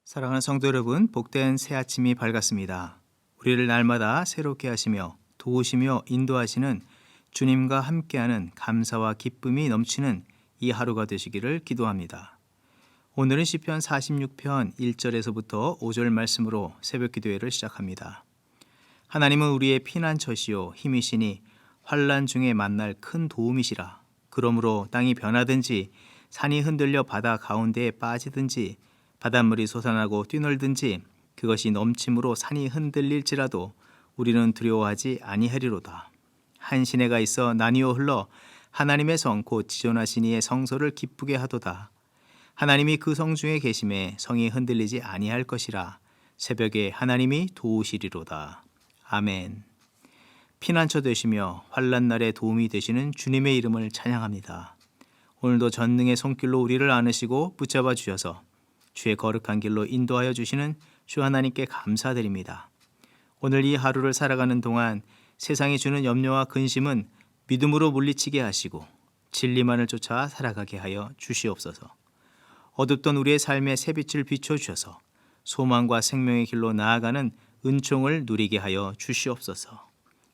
사랑하는 성도 여러분, 복된 새 아침이 밝았습니다. 우리를 날마다 새롭게 하시며 도우시며 인도하시는 주님과 함께하는 감사와 기쁨이 넘치는 이 하루가 되시기를 기도합니다. 오늘은 시편 46편 1절에서부터 5절 말씀으로 새벽 기도회를 시작합니다. 하나님은 우리의 피난처시요 힘이시니 환난 중에 만날 큰 도움이시라. 그러므로 땅이 변하든지 산이 흔들려 바다 가운데에 빠지든지 바닷물이 솟아나고 뛰놀든지 그것이 넘침으로 산이 흔들릴지라도 우리는 두려워하지 아니하리로다. 한 시내가 있어 나뉘어 흘러 하나님의 성 곧 지존하신 이의 성소를 기쁘게 하도다. 하나님이 그 성 중에 계심에 성이 흔들리지 아니할 것이라. 새벽에 하나님이 도우시리로다. 아멘. 피난처 되시며 환난 날에 도움이 되시는 주님의 이름을 찬양합니다. 오늘도 전능의 손길로 우리를 안으시고 붙잡아 주셔서 주의 거룩한 길로 인도하여 주시는 주 하나님께 감사드립니다. 오늘 이 하루를 살아가는 동안 세상이 주는 염려와 근심은 믿음으로 물리치게 하시고 진리만을 쫓아 살아가게 하여 주시옵소서. 어둡던 우리의 삶에 새빛을 비춰주셔서 소망과 생명의 길로 나아가는 은총을 누리게 하여 주시옵소서.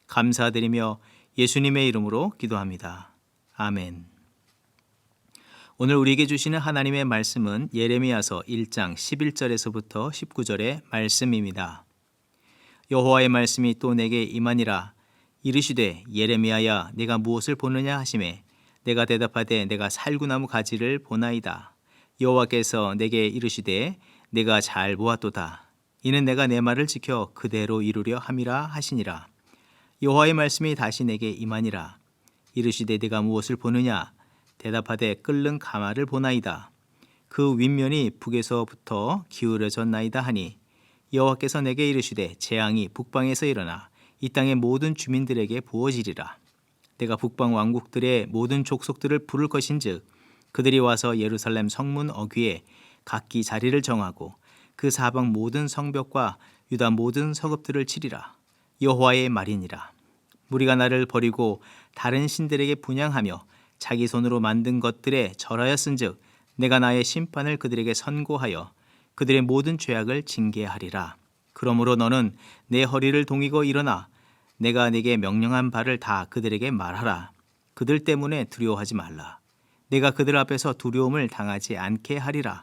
감사드리며 예수님의 이름으로 기도합니다. 아멘. 오늘 우리에게 주시는 하나님의 말씀은 예레미야서 1장 11절에서부터 19절의 말씀입니다. 여호와의 말씀이 또 내게 임하니라. 이르시되 예레미야야 내가 무엇을 보느냐 하시매 내가 대답하되 내가 살구나무 가지를 보나이다. 여호와께서 내게 이르시되 내가 잘 보았도다. 이는 내가 내 말을 지켜 그대로 이루려 함이라 하시니라. 여호와의 말씀이 다시 내게 임하니라. 이르시되 내가 무엇을 보느냐 대답하되 끓는 가마를 보나이다. 그 윗면이 북에서부터 기울어졌나이다 하니 여호와께서 내게 이르시되 재앙이 북방에서 일어나 이 땅의 모든 주민들에게 부어지리라. 내가 북방 왕국들의 모든 족속들을 부를 것인즉 그들이 와서 예루살렘 성문 어귀에 각기 자리를 정하고 그 사방 모든 성벽과 유다 모든 성읍들을 치리라. 여호와의 말이니라. 무리가 나를 버리고 다른 신들에게 분향하며 자기 손으로 만든 것들에 절하였은즉 내가 나의 심판을 그들에게 선고하여 그들의 모든 죄악을 징계하리라. 그러므로 너는 내 허리를 동이고 일어나 내가 네게 명령한 바를 다 그들에게 말하라. 그들 때문에 두려워하지 말라. 내가 그들 앞에서 두려움을 당하지 않게 하리라.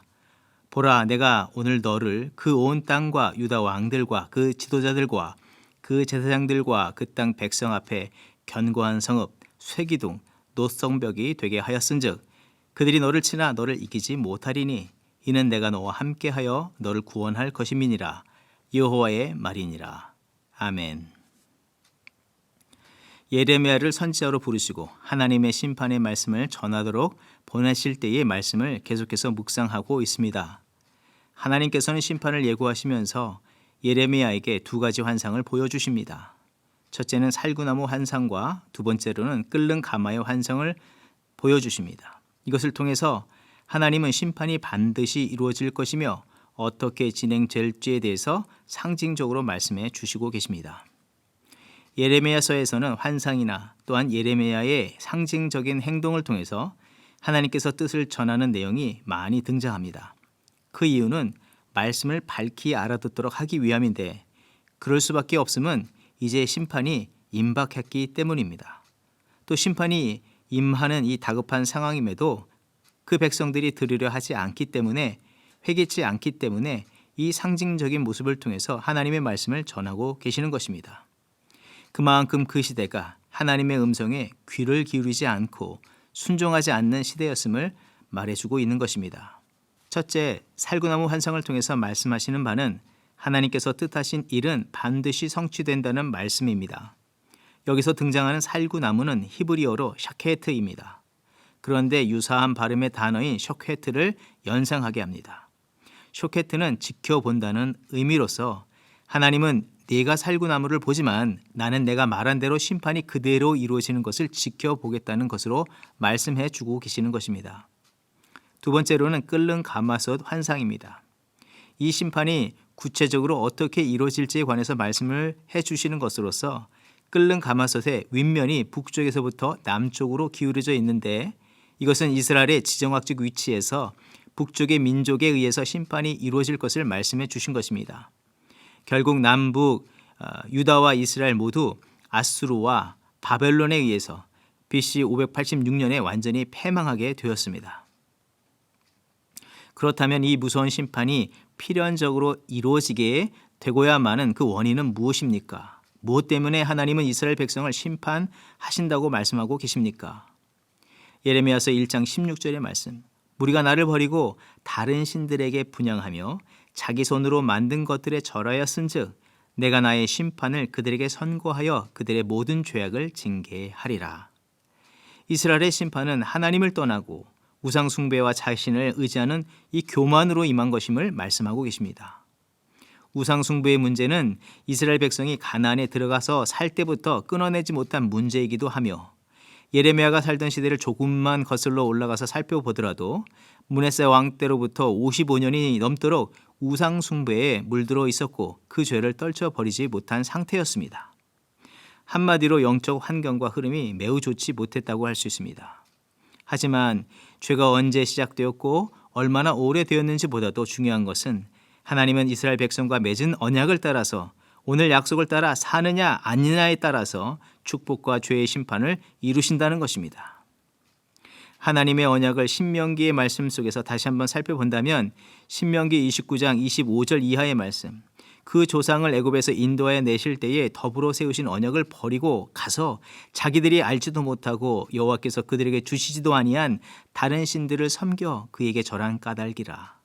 보라, 내가 오늘 너를 그 온 땅과 유다 왕들과 그 지도자들과 그 제사장들과 그 땅 백성 앞에 견고한 성읍, 쇠기둥, 노성벽이 되게 하였은즉 그들이 너를 치나 너를 이기지 못하리니 이는 내가 너와 함께하여 너를 구원할 것임이니라. 여호와의 말이니라. 아멘. 예레미야를 선지자로 부르시고 하나님의 심판의 말씀을 전하도록 보내실 때의 말씀을 계속해서 묵상하고 있습니다. 하나님께서는 심판을 예고하시면서 예레미야에게 두 가지 환상을 보여주십니다. 첫째는 살구나무 환상과 두 번째로는 끓는 가마의 환상을 보여주십니다. 이것을 통해서 하나님은 심판이 반드시 이루어질 것이며 어떻게 진행될지에 대해서 상징적으로 말씀해 주시고 계십니다. 예레미야서에서는 환상이나 또한 예레미야의 상징적인 행동을 통해서 하나님께서 뜻을 전하는 내용이 많이 등장합니다. 그 이유는 말씀을 밝히 알아듣도록 하기 위함인데 그럴 수밖에 없음은 이제 심판이 임박했기 때문입니다. 또 심판이 임하는 이 다급한 상황임에도 그 백성들이 들으려 하지 않기 때문에 회개치 않기 때문에 이 상징적인 모습을 통해서 하나님의 말씀을 전하고 계시는 것입니다. 그만큼 그 시대가 하나님의 음성에 귀를 기울이지 않고 순종하지 않는 시대였음을 말해주고 있는 것입니다. 첫째, 살구나무 환상을 통해서 말씀하시는 바는 하나님께서 뜻하신 일은 반드시 성취된다는 말씀입니다. 여기서 등장하는 살구나무는 히브리어로 샤케트입니다. 그런데 유사한 발음의 단어인 쇼케트를 연상하게 합니다. 쇼케트는 지켜본다는 의미로서 하나님은 네가 살구나무를 보지만 나는 내가 말한 대로 심판이 그대로 이루어지는 것을 지켜보겠다는 것으로 말씀해 주고 계시는 것입니다. 두 번째로는 끓는 가마솥 환상입니다. 이 심판이 구체적으로 어떻게 이루어질지에 관해서 말씀을 해주시는 것으로서 끓는 가마솥의 윗면이 북쪽에서부터 남쪽으로 기울어져 있는데 이것은 이스라엘의 지정학적 위치에서 북쪽의 민족에 의해서 심판이 이루어질 것을 말씀해 주신 것입니다. 결국 남북 유다와 이스라엘 모두 아수르와 바벨론에 의해서 BC 586년에 완전히 패망하게 되었습니다. 그렇다면 이 무서운 심판이 필연적으로 이루어지게 되고야만은 그 원인은 무엇입니까? 무엇 때문에 하나님은 이스라엘 백성을 심판하신다고 말씀하고 계십니까? 예레미야서 1장 16절의 말씀. 무리가 나를 버리고 다른 신들에게 분향하며 자기 손으로 만든 것들에 절하였은즉 내가 나의 심판을 그들에게 선고하여 그들의 모든 죄악을 징계하리라. 이스라엘의 심판은 하나님을 떠나고 우상 숭배와 자신을 의지하는 이 교만으로 임한 것임을 말씀하고 계십니다. 우상 숭배의 문제는 이스라엘 백성이 가나안에 들어가서 살 때부터 끊어내지 못한 문제이기도 하며 예레미야가 살던 시대를 조금만 거슬러 올라가서 살펴보더라도 므낫세 왕 때로부터 55년이 넘도록 우상 숭배에 물들어 있었고 그 죄를 떨쳐버리지 못한 상태였습니다. 한마디로 영적 환경과 흐름이 매우 좋지 못했다고 할 수 있습니다. 하지만 죄가 언제 시작되었고 얼마나 오래되었는지 보다도 중요한 것은 하나님은 이스라엘 백성과 맺은 언약을 따라서 오늘 약속을 따라 사느냐 아니냐에 따라서 축복과 죄의 심판을 이루신다는 것입니다. 하나님의 언약을 신명기의 말씀 속에서 다시 한번 살펴본다면 신명기 29장 25절 이하의 말씀, 그 조상을 애굽에서 인도하여 내실 때에 더불어 세우신 언약을 버리고 가서 자기들이 알지도 못하고 여호와께서 그들에게 주시지도 아니한 다른 신들을 섬겨 그에게 절한 까닭이라.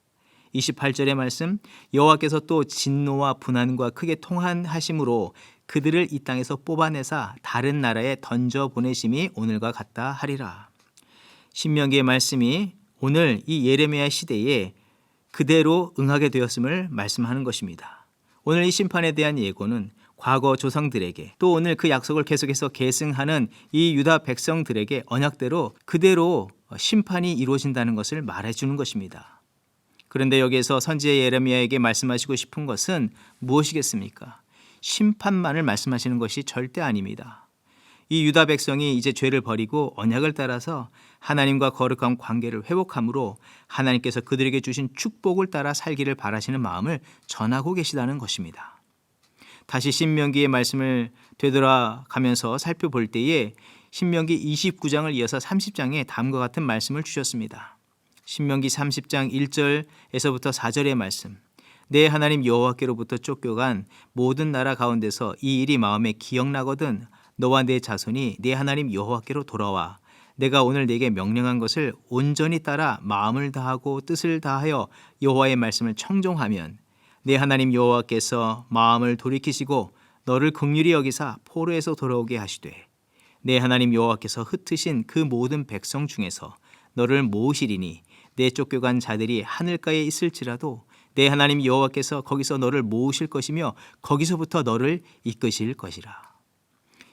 28절의 말씀, 여호와께서 또 진노와 분한과 크게 통한하심으로 그들을 이 땅에서 뽑아내사 다른 나라에 던져 보내심이 오늘과 같다 하리라. 신명기의 말씀이 오늘 이 예레미야 시대에 그대로 응하게 되었음을 말씀하는 것입니다. 오늘 이 심판에 대한 예고는 과거 조상들에게 또 오늘 그 약속을 계속해서 계승하는 이 유다 백성들에게 언약대로 그대로 심판이 이루어진다는 것을 말해주는 것입니다. 그런데 여기에서 선지자 예레미야에게 말씀하시고 싶은 것은 무엇이겠습니까? 심판만을 말씀하시는 것이 절대 아닙니다. 이 유다 백성이 이제 죄를 버리고 언약을 따라서 하나님과 거룩한 관계를 회복함으로 하나님께서 그들에게 주신 축복을 따라 살기를 바라시는 마음을 전하고 계시다는 것입니다. 다시 신명기의 말씀을 되돌아가면서 살펴볼 때에 신명기 29장을 이어서 30장에 다음과 같은 말씀을 주셨습니다. 신명기 30장 1절에서부터 4절의 말씀. 내 하나님 여호와께로부터 쫓겨간 모든 나라 가운데서 이 일이 마음에 기억나거든 너와 내 자손이 내 하나님 여호와께로 돌아와 내가 오늘 내게 명령한 것을 온전히 따라 마음을 다하고 뜻을 다하여 여호와의 말씀을 청종하면 내 하나님 여호와께서 마음을 돌이키시고 너를 긍휼히 여기사 포로에서 돌아오게 하시되 내 하나님 여호와께서 흩으신 그 모든 백성 중에서 너를 모으시리니 내 쫓겨간 자들이 하늘가에 있을지라도 내 하나님 여호와께서 거기서 너를 모으실 것이며 거기서부터 너를 이끄실 것이라.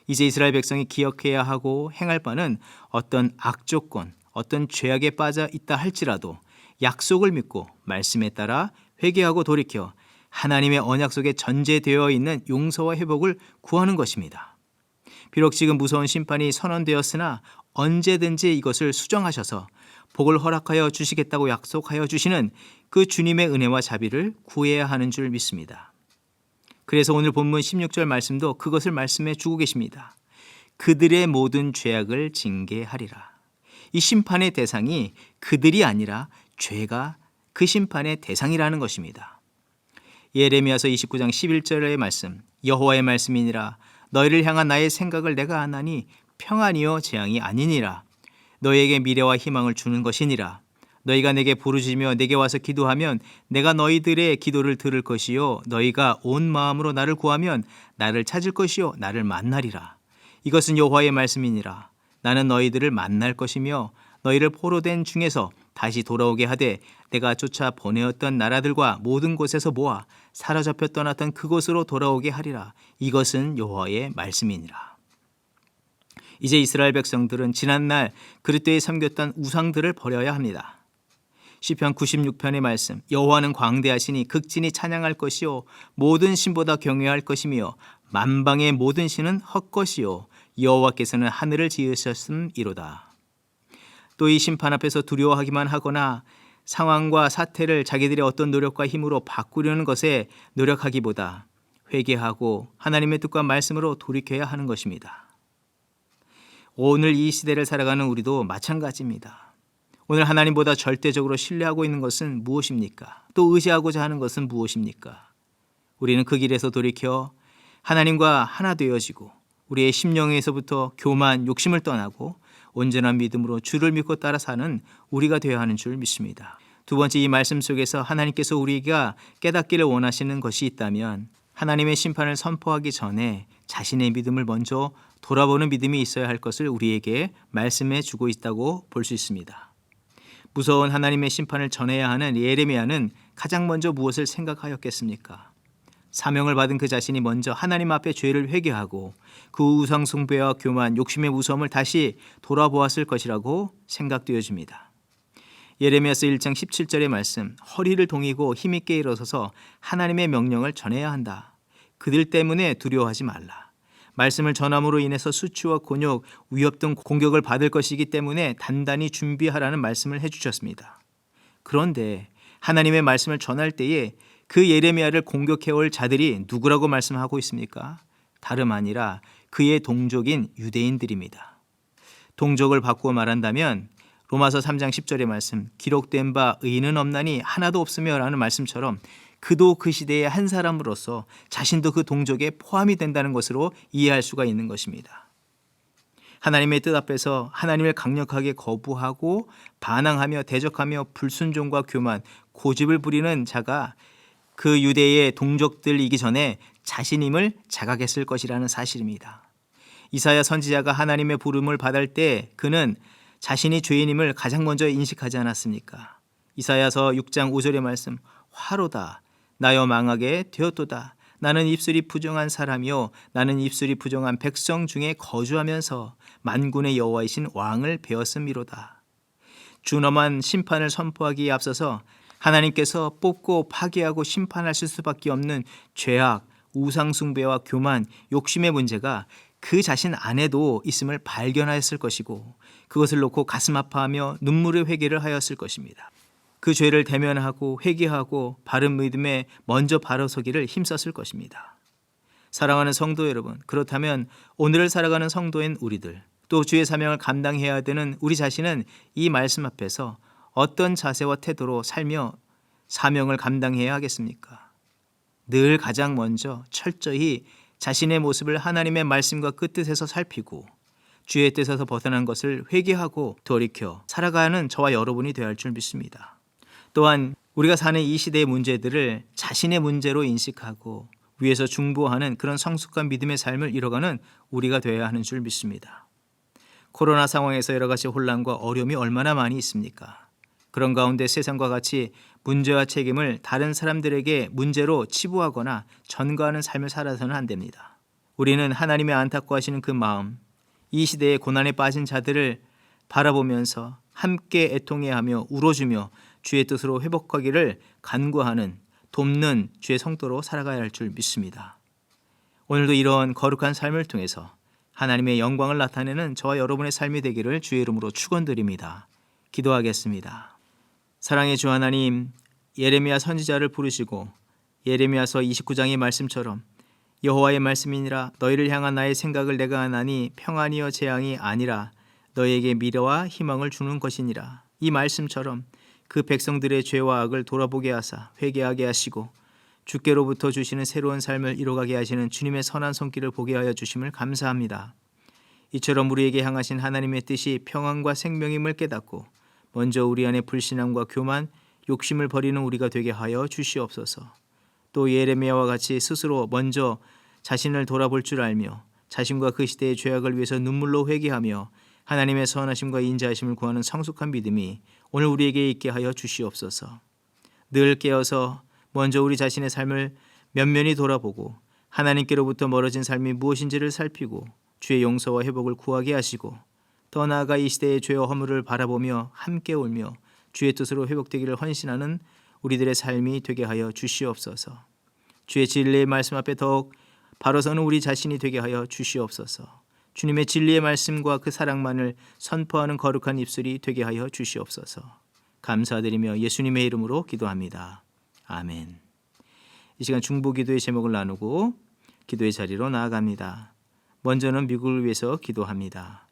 이제 이스라엘 백성이 기억해야 하고 행할 바는 어떤 악조건, 어떤 죄악에 빠져 있다 할지라도 약속을 믿고 말씀에 따라 회개하고 돌이켜 하나님의 언약 속에 전제되어 있는 용서와 회복을 구하는 것입니다. 비록 지금 무서운 심판이 선언되었으나 언제든지 이것을 수정하셔서 복을 허락하여 주시겠다고 약속하여 주시는 그 주님의 은혜와 자비를 구해야 하는 줄 믿습니다. 그래서 오늘 본문 16절 말씀도 그것을 말씀해 주고 계십니다. 그들의 모든 죄악을 징계하리라. 이 심판의 대상이 그들이 아니라 죄가 그 심판의 대상이라는 것입니다. 예레미야서 29장 11절의 말씀, 여호와의 말씀이니라. 너희를 향한 나의 생각을 내가 아나니 평안이요 재앙이 아니니라. 너희에게 미래와 희망을 주는 것이니라. 너희가 내게 부르짖으며 내게 와서 기도하면 내가 너희들의 기도를 들을 것이요 너희가 온 마음으로 나를 구하면 나를 찾을 것이요 나를 만나리라. 이것은 여호와의 말씀이니라. 나는 너희들을 만날 것이며 너희를 포로된 중에서 다시 돌아오게 하되 내가 쫓아 보내었던 나라들과 모든 곳에서 모아 사로잡혀 떠났던 그곳으로 돌아오게 하리라. 이것은 여호와의 말씀이니라. 이제 이스라엘 백성들은 지난날 그릇되이 섬겼던 우상들을 버려야 합니다. 시편 96편의 말씀, 여호와는 광대하시니 극진히 찬양할 것이요 모든 신보다 경외할 것이며 만방의 모든 신은 헛것이요 여호와께서는 하늘을 지으셨음이로다. 또 이 심판 앞에서 두려워하기만 하거나 상황과 사태를 자기들의 어떤 노력과 힘으로 바꾸려는 것에 노력하기보다 회개하고 하나님의 뜻과 말씀으로 돌이켜야 하는 것입니다. 오늘 이 시대를 살아가는 우리도 마찬가지입니다. 오늘 하나님보다 절대적으로 신뢰하고 있는 것은 무엇입니까? 또 의지하고자 하는 것은 무엇입니까? 우리는 그 길에서 돌이켜 하나님과 하나 되어지고 우리의 심령에서부터 교만, 욕심을 떠나고 온전한 믿음으로 주를 믿고 따라 사는 우리가 되어야 하는 줄 믿습니다. 두 번째, 이 말씀 속에서 하나님께서 우리가 깨닫기를 원하시는 것이 있다면 하나님의 심판을 선포하기 전에 자신의 믿음을 먼저 돌아보는 믿음이 있어야 할 것을 우리에게 말씀해 주고 있다고 볼 수 있습니다. 무서운 하나님의 심판을 전해야 하는 예레미야는 가장 먼저 무엇을 생각하였겠습니까? 사명을 받은 그 자신이 먼저 하나님 앞에 죄를 회개하고 그 우상 숭배와 교만, 욕심의 무서움을 다시 돌아보았을 것이라고 생각되어집니다. 예레미야서 1장 17절의 말씀, 허리를 동이고 힘있게 일어서서 하나님의 명령을 전해야 한다. 그들 때문에 두려워하지 말라. 말씀을 전함으로 인해서 수치와 곤욕, 위협 등 공격을 받을 것이기 때문에 단단히 준비하라는 말씀을 해주셨습니다. 그런데 하나님의 말씀을 전할 때에 그 예레미야를 공격해올 자들이 누구라고 말씀하고 있습니까? 다름 아니라 그의 동족인 유대인들입니다. 동족을 바꾸어 말한다면 로마서 3장 10절의 말씀, 기록된 바 의인은 없나니 하나도 없으며 라는 말씀처럼 그도 그 시대의 한 사람으로서 자신도 그 동족에 포함이 된다는 것으로 이해할 수가 있는 것입니다. 하나님의 뜻 앞에서 하나님을 강력하게 거부하고 반항하며 대적하며 불순종과 교만, 고집을 부리는 자가 그 유대의 동족들이기 전에 자신임을 자각했을 것이라는 사실입니다. 이사야 선지자가 하나님의 부름을 받을 때 그는 자신이 죄인임을 가장 먼저 인식하지 않았습니까? 이사야서 6장 5절의 말씀, 화로다 나여 망하게 되었도다. 나는 입술이 부정한 사람이요 나는 입술이 부정한 백성 중에 거주하면서 만군의 여호와이신 왕을 배웠음이로다. 준엄한 심판을 선포하기에 앞서서 하나님께서 뽑고 파괴하고 심판하실 수밖에 없는 죄악, 우상숭배와 교만, 욕심의 문제가 그 자신 안에도 있음을 발견하였을 것이고 그것을 놓고 가슴 아파하며 눈물의 회개를 하였을 것입니다. 그 죄를 대면하고 회개하고 바른 믿음에 먼저 바로 서기를 힘썼을 것입니다. 사랑하는 성도 여러분, 그렇다면 오늘을 살아가는 성도인 우리들, 또 주의 사명을 감당해야 되는 우리 자신은 이 말씀 앞에서 어떤 자세와 태도로 살며 사명을 감당해야 하겠습니까? 늘 가장 먼저 철저히 자신의 모습을 하나님의 말씀과 그 뜻에서 살피고 주의 뜻에서 벗어난 것을 회개하고 돌이켜 살아가는 저와 여러분이 되어야 할 줄 믿습니다. 또한 우리가 사는 이 시대의 문제들을 자신의 문제로 인식하고 위에서 중보하는 그런 성숙한 믿음의 삶을 이뤄가는 우리가 되어야 하는 줄 믿습니다. 코로나 상황에서 여러 가지 혼란과 어려움이 얼마나 많이 있습니까? 그런 가운데 세상과 같이 문제와 책임을 다른 사람들에게 문제로 치부하거나 전가하는 삶을 살아서는 안 됩니다. 우리는 하나님의 안타까워하시는 그 마음, 이 시대의 고난에 빠진 자들을 바라보면서 함께 애통해하며 울어주며 주의 뜻으로 회복하기를 간구하는, 돕는 주의 성도로 살아가야 할 줄 믿습니다. 오늘도 이런 거룩한 삶을 통해서 하나님의 영광을 나타내는 저와 여러분의 삶이 되기를 주의 이름으로 축원드립니다. 기도하겠습니다. 사랑의 주 하나님, 예레미야 선지자를 부르시고 예레미야서 29장의 말씀처럼 여호와의 말씀이니라 너희를 향한 나의 생각을 내가 아나니 평안이여 재앙이 아니라 너희에게 미래와 희망을 주는 것이니라. 이 말씀처럼 그 백성들의 죄와 악을 돌아보게 하사 회개하게 하시고 주께로부터 주시는 새로운 삶을 이뤄가게 하시는 주님의 선한 손길을 보게 하여 주심을 감사합니다. 이처럼 우리에게 향하신 하나님의 뜻이 평안과 생명임을 깨닫고 먼저 우리 안에 불신앙과 교만, 욕심을 버리는 우리가 되게 하여 주시옵소서. 또 예레미야와 같이 스스로 먼저 자신을 돌아볼 줄 알며 자신과 그 시대의 죄악을 위해서 눈물로 회개하며 하나님의 선하심과 인자하심을 구하는 성숙한 믿음이 오늘 우리에게 있게 하여 주시옵소서. 늘 깨어서 먼저 우리 자신의 삶을 면면히 돌아보고 하나님께로부터 멀어진 삶이 무엇인지를 살피고 주의 용서와 회복을 구하게 하시고 더 나아가 이 시대의 죄와 허물을 바라보며 함께 울며 주의 뜻으로 회복되기를 헌신하는 우리들의 삶이 되게 하여 주시옵소서. 주의 진리의 말씀 앞에 더욱 바로 서는 우리 자신이 되게 하여 주시옵소서. 주님의 진리의 말씀과 그 사랑만을 선포하는 거룩한 입술이 되게 하여 주시옵소서. 감사드리며 예수님의 이름으로 기도합니다. 아멘. 이 시간 중보기도의 제목을 나누고 기도의 자리로 나아갑니다. 먼저는 미국을 위해서 기도합니다.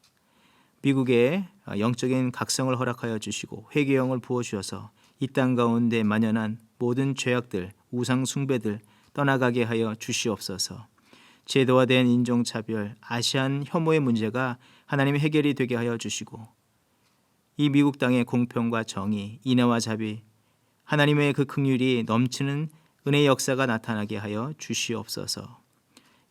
미국에 영적인 각성을 허락하여 주시고 회개영을 부어주셔서 이 땅 가운데 만연한 모든 죄악들, 우상 숭배들 떠나가게 하여 주시옵소서. 제도화된 인종차별, 아시안 혐오의 문제가 하나님의 해결이 되게 하여 주시고 이 미국 땅의 공평과 정의, 인애와 자비, 하나님의 그 긍휼이 넘치는 은혜의 역사가 나타나게 하여 주시옵소서.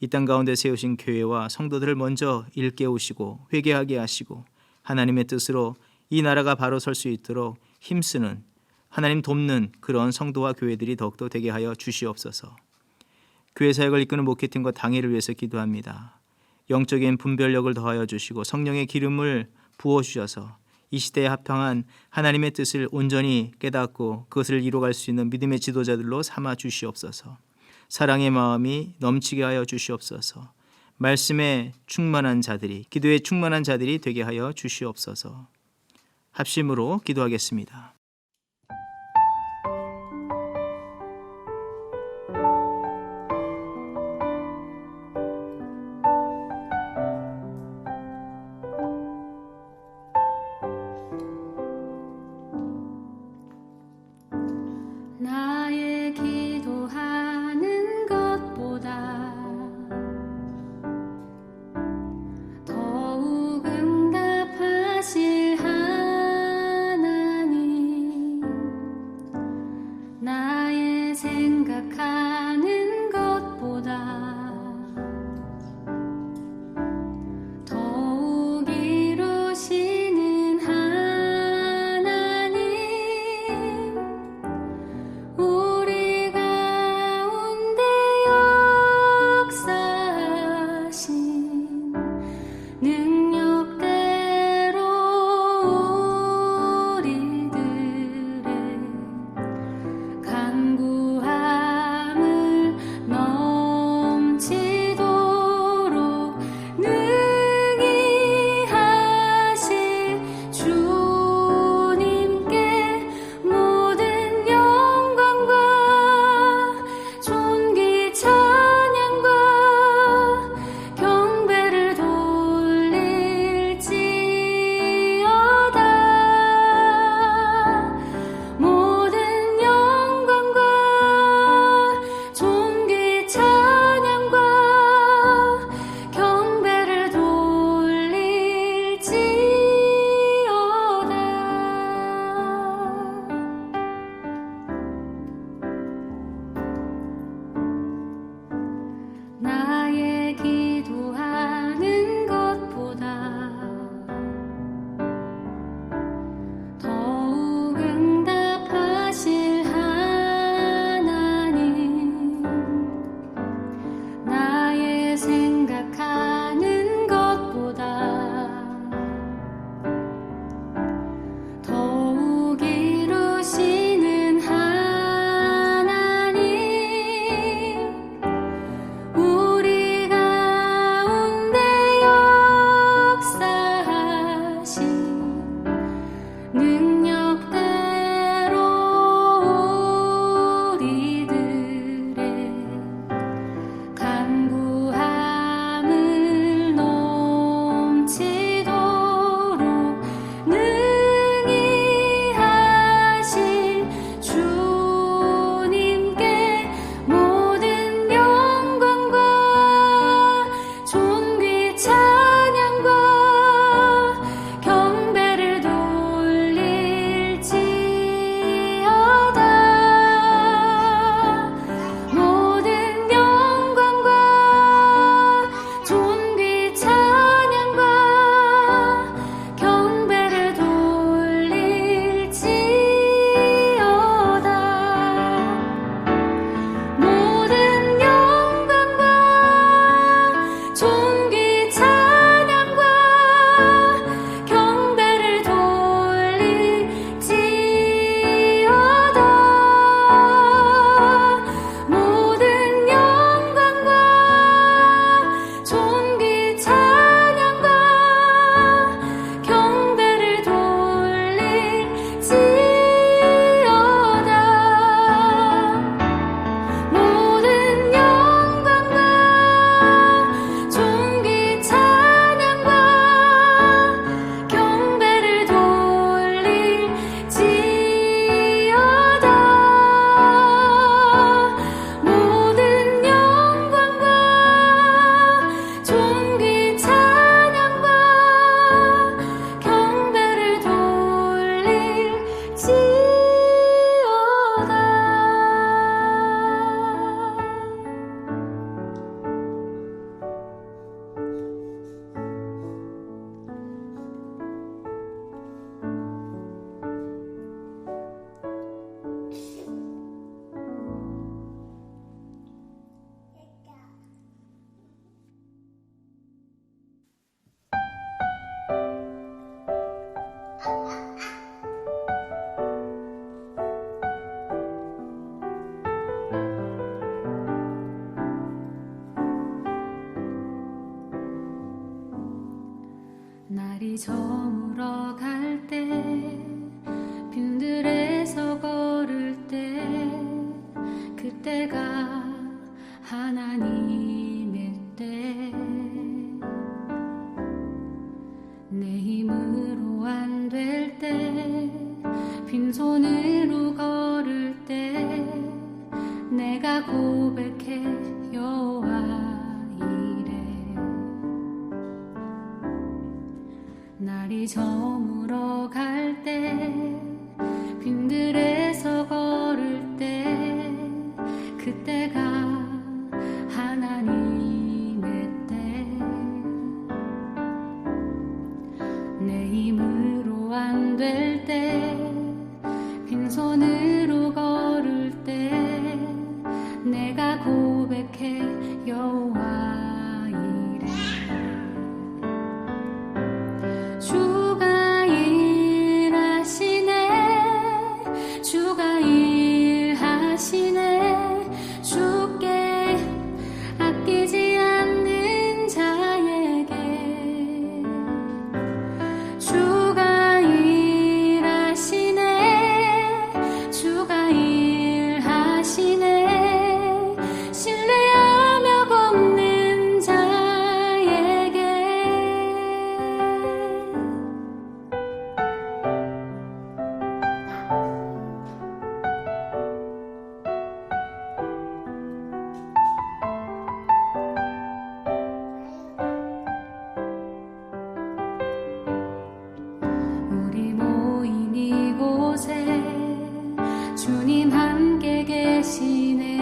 이 땅 가운데 세우신 교회와 성도들을 먼저 일깨우시고 회개하게 하시고 하나님의 뜻으로 이 나라가 바로 설 수 있도록 힘쓰는 하나님 돕는 그런 성도와 교회들이 더욱더 되게 하여 주시옵소서. 교회 사역을 이끄는 목회팀과 당회를 위해서 기도합니다. 영적인 분별력을 더하여 주시고 성령의 기름을 부어주셔서 이 시대에 합당한 하나님의 뜻을 온전히 깨닫고 그것을 이루어갈 수 있는 믿음의 지도자들로 삼아 주시옵소서. 사랑의 마음이 넘치게 하여 주시옵소서. 말씀에 충만한 자들이, 기도에 충만한 자들이 되게 하여 주시옵소서. 합심으로 기도하겠습니다. 나의 기도하는 것보다 더욱 응답하실 하나님 저물어 갈 때 빈들에서 걸을 때 그때가 하나님의 때 내 힘으로 안 될 때 빈손으로 걸을 때 내가 고백해 여호와 이래 날이 저물어 갈 때 빈들에서 걸을 때 그때가 하나님의 때 내 힘으로 안 될 때 빈손으로 걸을 때 내가 고백해 여호와 이래 주가 일하시네 주가 일하시네 주께 아끼지 않는 자에게 주가 일하시네 주가 일하시네 신뢰하며 걷는 자에게 우리 모인 이곳에 주님 함께 계시네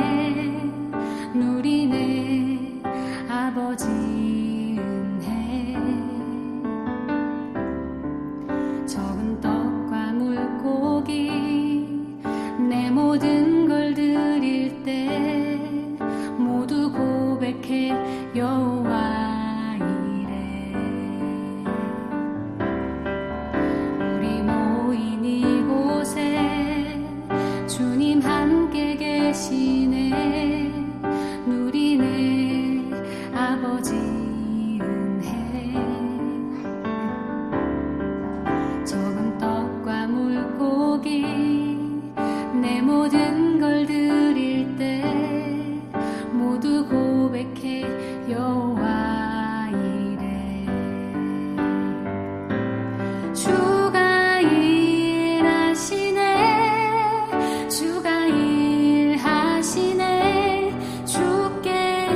누리네 아버지 은혜 적은 떡과 물고기 내 모든 걸 드릴 때 모두 고백해 여호와 이래 우리 모인 이곳에 주님 함께 계시네 누리네 아버지 은혜 적은 떡과 물고기 내 모든 걸 드릴 때 모두 고백해 여호와 이래 주가 일하시네 주가 일하시네 주께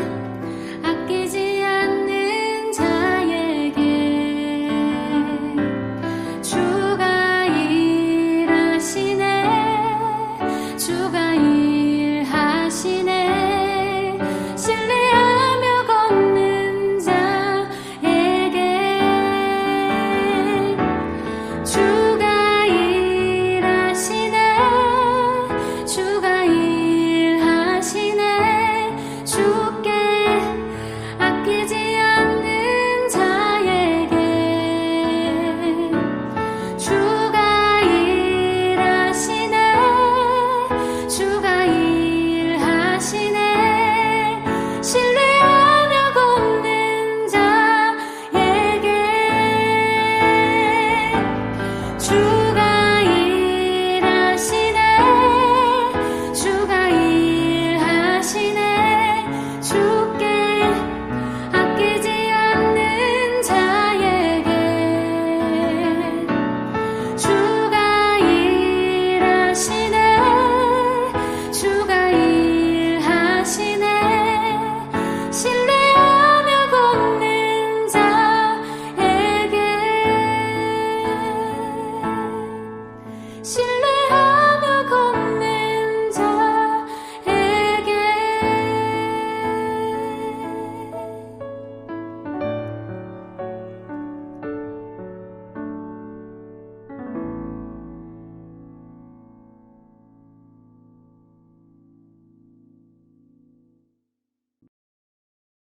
아끼지 않는 자에게 주가 일하시네 주가 일하시네 신뢰하며 걷는 자에게 주가 일하시네 주가 일하시네 주께 아끼지 않는 자에게 주가 일하시네 주가 일하시네 신뢰하며 걷는 자에게 주가 일하시네 주가 일하시네 주께 아끼지 않는 자에게 주가 일하시네 주가 일하시네 신뢰하며 걷는 자에게